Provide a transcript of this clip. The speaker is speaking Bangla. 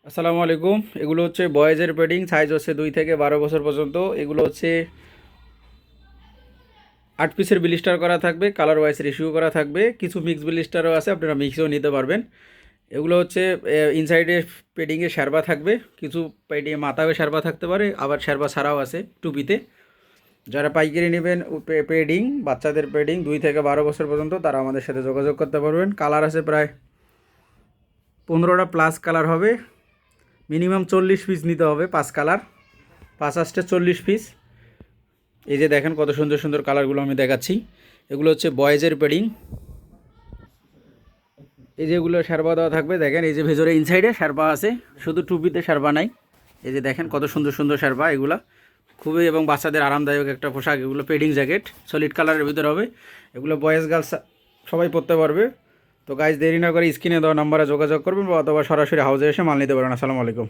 আসসালামু আলাইকুম। এগুলো হচ্ছে বয়েজের পেডিং, সাইজ হচ্ছে 2 থেকে 12 বছর পর্যন্ত। এগুলো হচ্ছে 8 পিসের বিলিস্টার করা থাকবে, কালার ওয়াইজ রেশিও করা থাকবে, কিছু মিক্স বিলিস্টারও আছে, আপনারা মিক্সও নিতে পারবেন। এগুলো হচ্ছে ইনসাইডে পেডিংয়ে শারবা থাকবে, কিছু পেডিংয়ে মাথাও শারবা থাকতে পারে, আবার শারবা ছাড়াও আছে টুপিতে। যারা পাইকারি নেবেন পেডিং, বাচ্চাদের পেডিং 2 থেকে 12 বছর পর্যন্ত, তারা আমাদের সাথে যোগাযোগ করতে পারবেন। কালার আছে প্রায় 15টা প্লাস কালার হবে। মিনিমাম 40 পিস নিতে হবে, 5 কালার, 5 8 40 পিস। এই যে দেখেন কত সুন্দর সুন্দর কালারগুলো আমি দেখাচ্ছি। এগুলো হচ্ছে বয়েজের পেডিং। এই যেগুলো শারবা দেওয়া থাকবে, দেখেন এই যে ভেতরে ইনসাইডে শারবা আছে, শুধু টুপিতে শারবা নাই। এই যে দেখেন কত সুন্দর সুন্দর শারবা এগুলা, খুবই এবং বাচ্চাদের আরামদায়ক একটা পোশাক। এগুলো পেডিং জ্যাকেট সলিড কালারের ভিতরে হবে। এগুলো বয়েজ গার্লস সবাই পরতে পারবে। তো গাইজ, দেরি না করে স্ক্রিনে দেওয়া নাম্বারে যোগাযোগ করবেন, বা অথবা সরাসরি হাউসে এসে মাল নিতে পারেন। আসসালামু আলাইকুম।